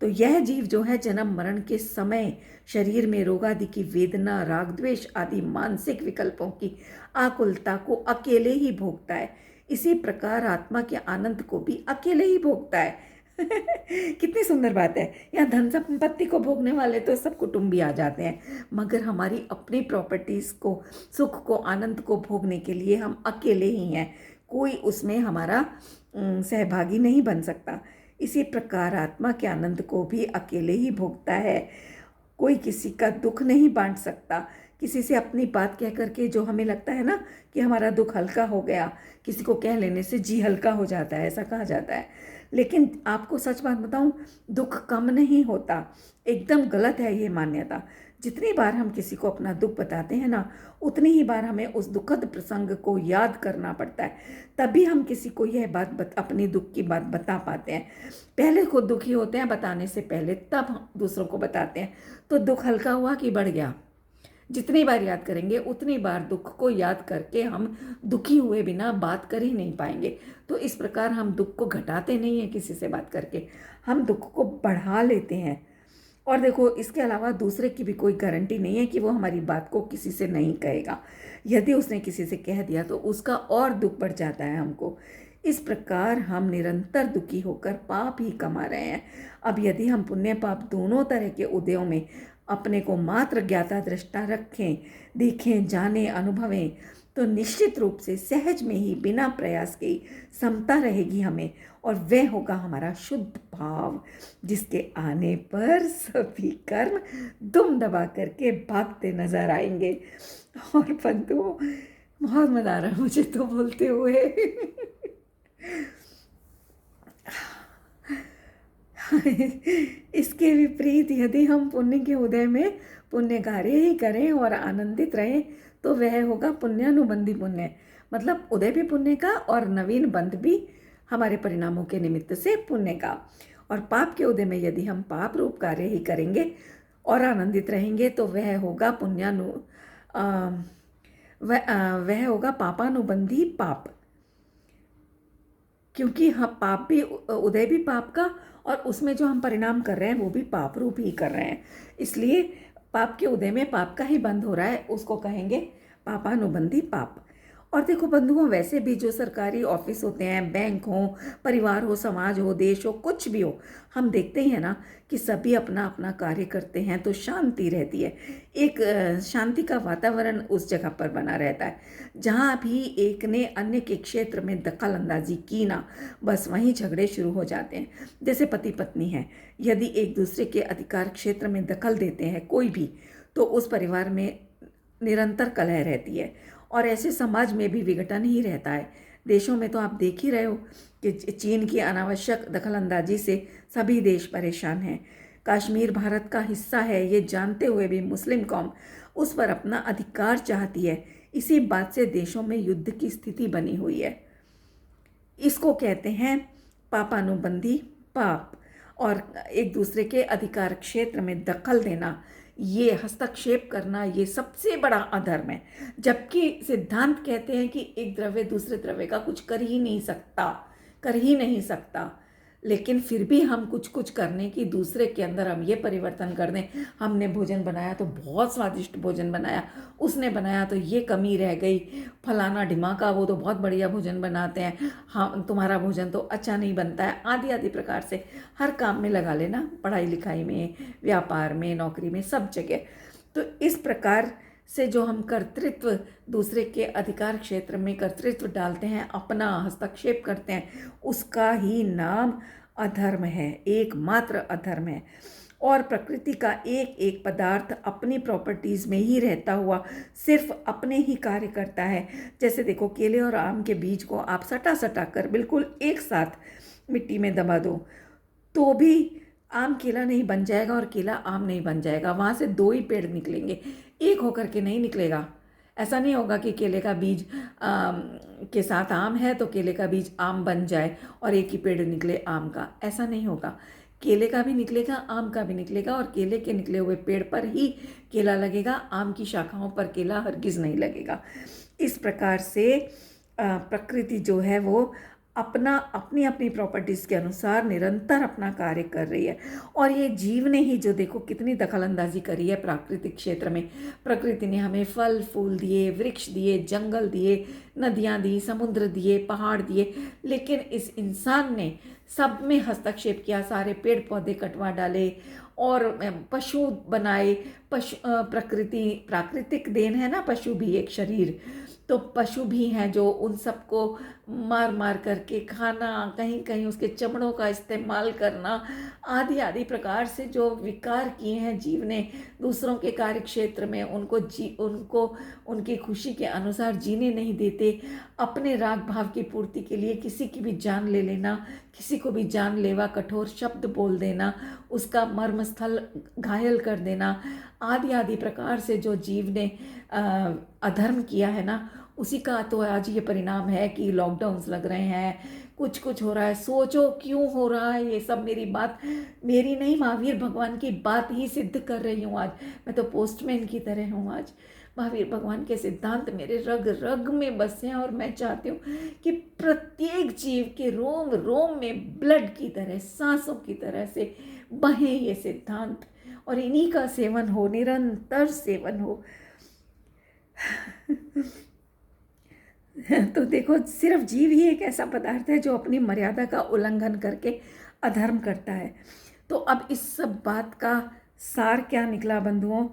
तो यह जीव जो है जन्म मरण के समय शरीर में रोग आदि की वेदना, राग द्वेष आदि मानसिक विकल्पों की आकुलता को अकेले ही भोगता है। इसी प्रकार आत्मा के आनंद को भी अकेले ही भोगता है। कितनी सुंदर बात है। यहाँ धन संपत्ति को भोगने वाले तो सब कुटुंबी आ जाते हैं, मगर हमारी अपनी प्रॉपर्टीज़ को, सुख को, आनंद को भोगने के लिए हम अकेले ही हैं, कोई उसमें हमारा सहभागी नहीं बन सकता। इसी प्रकार आत्मा के आनंद को भी अकेले ही भोगता है। कोई किसी का दुख नहीं बांट सकता। किसी से अपनी बात कह करके जो हमें लगता है ना कि हमारा दुख हल्का हो गया, किसी को कह लेने से जी हल्का हो जाता है, ऐसा कहा जाता है। लेकिन आपको सच बात बताऊं, दुख कम नहीं होता। एकदम गलत है ये मान्यता। जितनी बार हम किसी को अपना दुख बताते हैं ना, उतनी ही बार हमें उस दुखद प्रसंग को याद करना पड़ता है। तभी हम किसी को यह अपनी दुख की बात बता पाते हैं। पहले खुद दुखी होते हैं बताने से पहले, तब हम दूसरों को बताते हैं। तो दुख हल्का हुआ कि बढ़ गया? जितनी बार याद करेंगे उतनी बार दुख को याद करके हम दुखी हुए बिना बात कर ही नहीं पाएंगे। तो इस प्रकार हम दुख को घटाते नहीं हैं किसी से बात करके, हम दुख को बढ़ा लेते हैं। और देखो, इसके अलावा दूसरे की भी कोई गारंटी नहीं है कि वो हमारी बात को किसी से नहीं कहेगा। यदि उसने किसी से कह दिया तो उसका और दुख बढ़ जाता है हमको। इस प्रकार हम निरंतर दुखी होकर पाप ही कमा रहे हैं। अब यदि हम पुण्य पाप दोनों तरह के उदयों में अपने को मात्र ज्ञाता दृष्टा रखें, देखें, जानें, अनुभवें, तो निश्चित रूप से सहज में ही बिना प्रयास के समता रहेगी हमें, और वह होगा हमारा शुद्ध भाव, जिसके आने पर सभी कर्म दुम दबा करके भागते नजर आएंगे। और बंधुओं, बहुत मजा आ रहा है मुझे तो बोलते हुए। इसके विपरीत यदि हम पुण्य के उदय में पुण्य कार्य ही करें और आनंदित रहें, तो वह होगा पुण्यानुबंधी पुण्य। मतलब उदय भी पुण्य का और नवीन बंध भी हमारे परिणामों के निमित्त से पुण्य का। और पाप के उदय में यदि हम पाप रूप कार्य ही करेंगे और आनंदित रहेंगे, तो वह होगा वह होगा पापानुबंधी पाप। क्योंकि हम पाप भी, उदय भी पाप का, और उसमें जो हम परिणाम कर रहे हैं वो भी पाप रूप ही कर रहे हैं। इसलिए पाप के उदय में पाप का ही बंध हो रहा है, उसको कहेंगे पापानुबंधी पाप। और देखो बंधुओं, वैसे भी जो सरकारी ऑफिस होते हैं, बैंक हो, परिवार हो, समाज हो, देश हो, कुछ भी हो, हम देखते ही हैं ना कि सभी अपना अपना कार्य करते हैं तो शांति रहती है। एक शांति का वातावरण उस जगह पर बना रहता है। जहाँ भी एक ने अन्य के क्षेत्र में दखल अंदाजी की ना, बस वहीं झगड़े शुरू हो जाते हैं। जैसे पति पत्नी हैं, यदि एक दूसरे के अधिकार क्षेत्र में दखल देते हैं कोई भी, तो उस परिवार में निरंतर कलह रहती है, और ऐसे समाज में भी विघटन ही रहता है। देशों में तो आप देख ही रहे हो कि चीन की अनावश्यक दखलंदाजी से सभी देश परेशान हैं। कश्मीर भारत का हिस्सा है, ये जानते हुए भी मुस्लिम कौम उस पर अपना अधिकार चाहती है। इसी बात से देशों में युद्ध की स्थिति बनी हुई है। इसको कहते हैं पापानुबंधी पाप। और एक दूसरे के अधिकार क्षेत्र में दखल देना, ये हस्तक्षेप करना, ये सबसे बड़ा अधर्म है। जबकि सिद्धांत कहते हैं कि एक द्रव्य दूसरे द्रव्य का कुछ कर ही नहीं सकता। लेकिन फिर भी हम कुछ करने की, दूसरे के अंदर हम ये परिवर्तन कर दें। हमने भोजन बनाया तो बहुत स्वादिष्ट भोजन बनाया, उसने बनाया तो ये कमी रह गई, फलाना ढिमाका वो तो बहुत बढ़िया भोजन बनाते हैं, हाँ तुम्हारा भोजन तो अच्छा नहीं बनता है, आदि आदि प्रकार से हर काम में लगा लेना, पढ़ाई लिखाई में, व्यापार में, नौकरी में, सब जगह। तो इस प्रकार से जो हम कर्तृत्व, दूसरे के अधिकार क्षेत्र में कर्तृत्व डालते हैं, अपना हस्तक्षेप करते हैं, उसका ही नाम अधर्म है, एकमात्र अधर्म है। और प्रकृति का एक एक पदार्थ अपनी प्रॉपर्टीज़ में ही रहता हुआ सिर्फ अपने ही कार्य करता है। जैसे देखो, केले और आम के बीज को आप सटा कर बिल्कुल एक साथ मिट्टी में दबा दो तो भी आम केला नहीं बन जाएगा और केला आम नहीं बन जाएगा। वहाँ से दो ही पेड़ निकलेंगे, एक होकर के नहीं निकलेगा। ऐसा नहीं होगा कि केले का बीज के साथ आम है तो केले का बीज आम बन जाए और एक ही पेड़ निकले आम का। ऐसा नहीं होगा। केले का भी निकलेगा, आम का भी निकलेगा, और केले के निकले हुए पेड़ पर ही केला लगेगा, आम की शाखाओं पर केला हरगिज़ नहीं लगेगा। इस प्रकार से प्रकृति जो है वो अपनी अपनी प्रॉपर्टीज़ के अनुसार निरंतर अपना कार्य कर रही है। और ये जीव ने ही जो देखो कितनी दखलंदाजी करी है प्राकृतिक क्षेत्र में। प्रकृति ने हमें फल फूल दिए, वृक्ष दिए, जंगल दिए, नदियाँ दी, समुद्र दिए, पहाड़ दिए, लेकिन इस इंसान ने सब में हस्तक्षेप किया, सारे पेड़ पौधे कटवा डाले और पशु बनाए, प्रकृति प्राकृतिक देन है ना, पशु भी एक शरीर, तो पशु भी हैं जो उन सबको मार मार करके खाना, कहीं कहीं उसके चमड़ों का इस्तेमाल करना, आदि आदि प्रकार से जो विकार किए हैं जीव ने दूसरों के कार्य क्षेत्र में, उनको उनकी खुशी के अनुसार जीने नहीं देते। अपने राग भाव की पूर्ति के लिए किसी की भी जान ले लेना, किसी को भी जानलेवा कठोर शब्द बोल देना, उसका मर्मस्थल घायल कर देना, आदि आदि प्रकार से जो जीव ने अधर्म किया है ना, उसी का तो आज ये परिणाम है कि लॉकडाउन्स लग रहे हैं, कुछ कुछ हो रहा है। सोचो क्यों हो रहा है ये सब। मेरी बात, मेरी नहीं, महावीर भगवान की बात ही सिद्ध कर रही हूँ आज। मैं तो पोस्टमैन की तरह हूँ आज। महावीर भगवान के सिद्धांत मेरे रग रग में बसे हैं और मैं चाहती हूँ कि प्रत्येक जीव के रोम रोम में ब्लड की तरह, सांसों की तरह से बहे ये सिद्धांत, और इन्हीं का सेवन हो, निरंतर सेवन हो। तो देखो, सिर्फ जीव ही एक ऐसा पदार्थ है जो अपनी मर्यादा का उल्लंघन करके अधर्म करता है। तो अब इस सब बात का सार क्या निकला बंधुओं,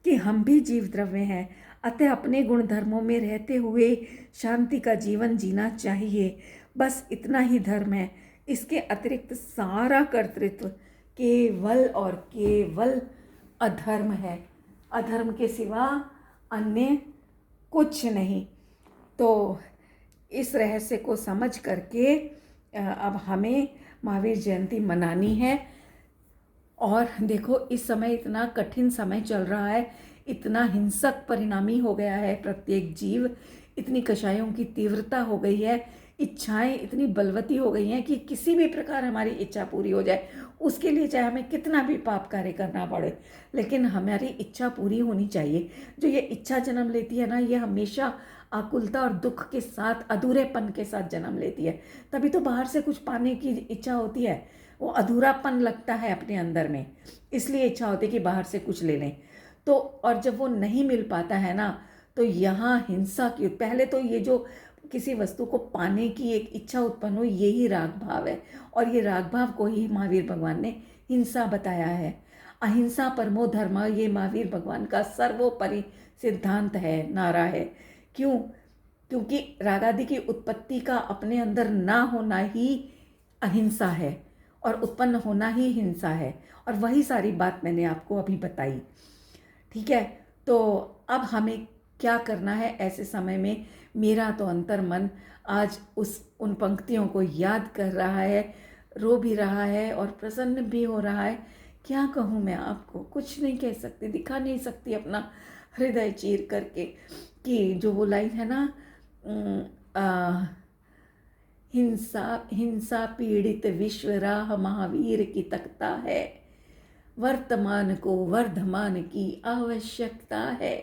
कि हम भी जीव द्रव्य हैं, अतः अपने गुण धर्मों में रहते हुए शांति का जीवन जीना चाहिए। बस इतना ही धर्म है। इसके अतिरिक्त सारा कर्तृत्व केवल और केवल अधर्म है। अधर्म के सिवा अन्य कुछ नहीं। तो इस रहस्य को समझ करके अब हमें महावीर जयंती मनानी है। और देखो, इस समय इतना कठिन समय चल रहा है, इतना हिंसक परिणामी हो गया है प्रत्येक जीव, इतनी कषायों की तीव्रता हो गई है, इच्छाएं इतनी बलवती हो गई हैं कि किसी भी प्रकार हमारी इच्छा पूरी हो जाए, उसके लिए चाहे हमें कितना भी पाप कार्य करना पड़े, लेकिन हमारी इच्छा पूरी होनी चाहिए। जो ये इच्छा जन्म लेती है ना, ये हमेशा आकुलता और दुख के साथ, अधूरेपन के साथ जन्म लेती है। तभी तो बाहर से कुछ पाने की इच्छा होती है, वो अधूरापन लगता है अपने अंदर में, इसलिए इच्छा होती है कि बाहर से कुछ ले लें। तो और जब वो नहीं मिल पाता है ना, तो यहाँ हिंसा की, पहले तो ये जो किसी वस्तु को पाने की एक इच्छा उत्पन्न हो, यही राग भाव है। और ये राग भाव को ही महावीर भगवान ने हिंसा बताया है। अहिंसा परमो धर्म, ये महावीर भगवान का सर्वोपरि सिद्धांत है, नारा है। क्यों? क्योंकि रागादि की उत्पत्ति का अपने अंदर ना होना ही अहिंसा है, और उत्पन्न होना ही हिंसा है। और वही सारी बात मैंने आपको अभी बताई। ठीक है, तो अब हमें क्या करना है ऐसे समय में? मेरा तो अंतर मन आज उन पंक्तियों को याद कर रहा है, रो भी रहा है और प्रसन्न भी हो रहा है। क्या कहूँ मैं आपको, कुछ नहीं कह सकती, दिखा नहीं सकती अपना हृदय चीर करके, कि जो वो लाइन है ना, हिंसा पीड़ित विश्व राह महावीर की तकता है, वर्तमान को वर्धमान की आवश्यकता है।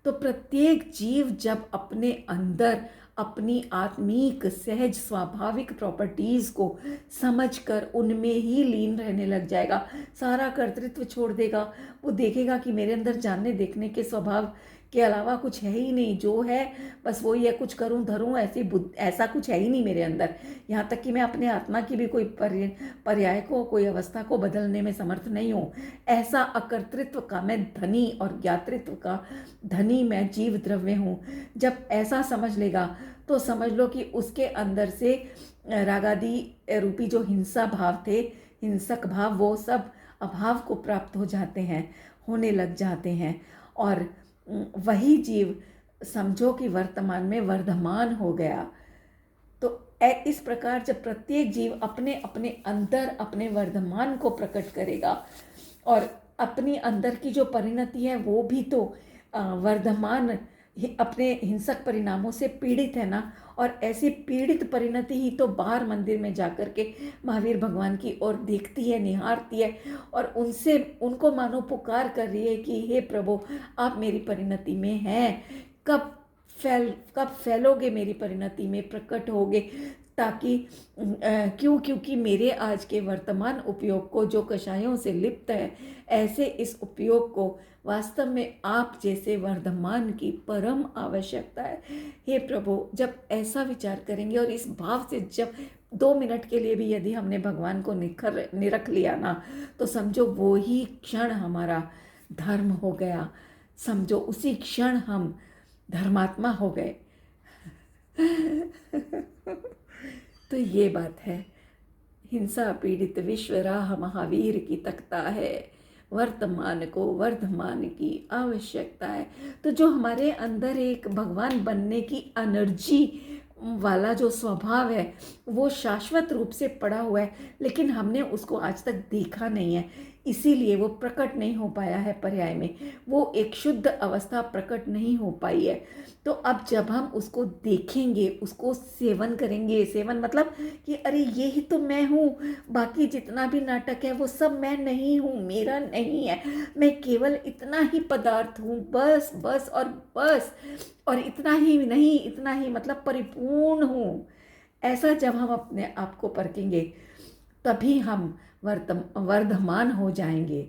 तो प्रत्येक जीव जब अपने अंदर अपनी आत्मिक सहज स्वाभाविक प्रॉपर्टीज़ को समझकर उनमें ही लीन रहने लग जाएगा, सारा कर्तृत्व छोड़ देगा, वो देखेगा कि मेरे अंदर जानने देखने के स्वभाव के अलावा कुछ है ही नहीं, जो है बस वही है, कुछ करूं धरूं ऐसा कुछ है ही नहीं मेरे अंदर। यहाँ तक कि मैं अपने आत्मा की भी कोई पर्याय को, कोई अवस्था को बदलने में समर्थ नहीं हूँ। ऐसा अकर्तृत्व का मैं धनी और ज्ञातृत्व का धनी मैं जीव द्रव्य हूँ। जब ऐसा समझ लेगा तो समझ लो कि उसके अंदर से रागादि रूपी जो हिंसा भाव थे, हिंसक भाव, वो सब अभाव को प्राप्त हो जाते हैं, होने लग जाते हैं। और वही जीव समझो कि वर्तमान में वर्धमान हो गया। तो इस प्रकार जब प्रत्येक जीव अपने अपने अंदर अपने वर्धमान को प्रकट करेगा, और अपनी अंदर की जो परिणति है वो भी तो वर्धमान अपने हिंसक परिणामों से पीड़ित है ना, और ऐसी पीड़ित परिणति ही तो बाहर मंदिर में जाकर के महावीर भगवान की ओर देखती है, निहारती है, और उनको मानो पुकार कर रही है कि हे प्रभु, आप मेरी परिणति में हैं, कब फैलोगे मेरी परिणति में, प्रकट होगे, ताकि क्योंकि मेरे आज के वर्तमान उपयोग को जो कषायों से लिप्त है, ऐसे इस उपयोग को वास्तव में आप जैसे वर्धमान की परम आवश्यकता है। हे प्रभु, जब ऐसा विचार करेंगे और इस भाव से जब 2 मिनट के लिए भी यदि हमने भगवान को निरख लिया ना, तो समझो वो ही क्षण हमारा धर्म हो गया, समझो उसी क्षण हम धर्मात्मा हो गए। तो ये बात है। हिंसा पीड़ित विश्व राह महावीर की तकता है, वर्तमान को वर्धमान की आवश्यकता है। तो जो हमारे अंदर एक भगवान बनने की एनर्जी वाला जो स्वभाव है वो शाश्वत रूप से पड़ा हुआ है, लेकिन हमने उसको आज तक देखा नहीं है, इसीलिए वो प्रकट नहीं हो पाया है पर्याय में, वो एक शुद्ध अवस्था प्रकट नहीं हो पाई है। तो अब जब हम उसको देखेंगे, उसको सेवन करेंगे, सेवन मतलब कि अरे ये ही तो मैं हूँ, बाकी जितना भी नाटक है वो सब मैं नहीं हूँ, मेरा नहीं है, मैं केवल इतना ही पदार्थ हूँ, बस बस और बस, और इतना ही नहीं, इतना ही मतलब परिपूर्ण हूँ। ऐसा जब हम अपने आप को परखेंगे तभी हम वर्धमान हो जाएंगे।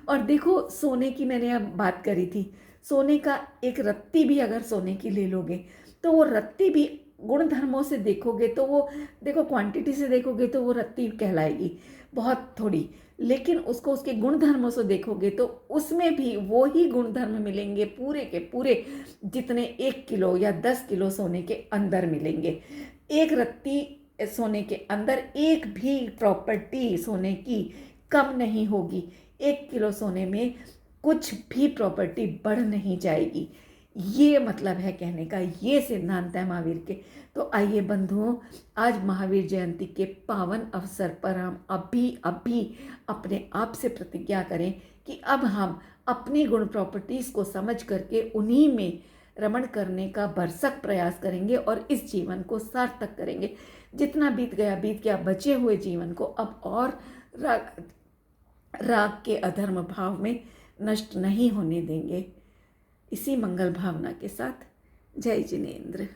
और देखो, सोने की मैंने अब बात करी थी, सोने का एक रत्ती भी अगर सोने की ले लोगे तो वो रत्ती भी गुण धर्मों से देखोगे तो वो, देखो क्वांटिटी से देखोगे तो वो रत्ती कहलाएगी बहुत थोड़ी, लेकिन उसको उसके गुण धर्मों से देखोगे तो उसमें भी वो ही गुण धर्म मिलेंगे पूरे के पूरे, जितने 1 किलो या 10 किलो सोने के अंदर मिलेंगे। एक रत्ती सोने के अंदर एक भी प्रॉपर्टी सोने की कम नहीं होगी, 1 किलो सोने में कुछ भी प्रॉपर्टी बढ़ नहीं जाएगी। ये मतलब है कहने का, ये सिद्धांत है महावीर के। तो आइए बंधुओं, आज महावीर जयंती के पावन अवसर पर हम अभी अपने आप से प्रतिज्ञा करें कि अब हम अपनी गुण प्रॉपर्टीज़ को समझ करके उन्हीं में रमण करने का भरसक प्रयास करेंगे और इस जीवन को सार्थक करेंगे। जितना बीत गया, बचे हुए जीवन को अब और राग के अधर्म भाव में नष्ट नहीं होने देंगे। इसी मंगल भावना के साथ, जय जिनेंद्र।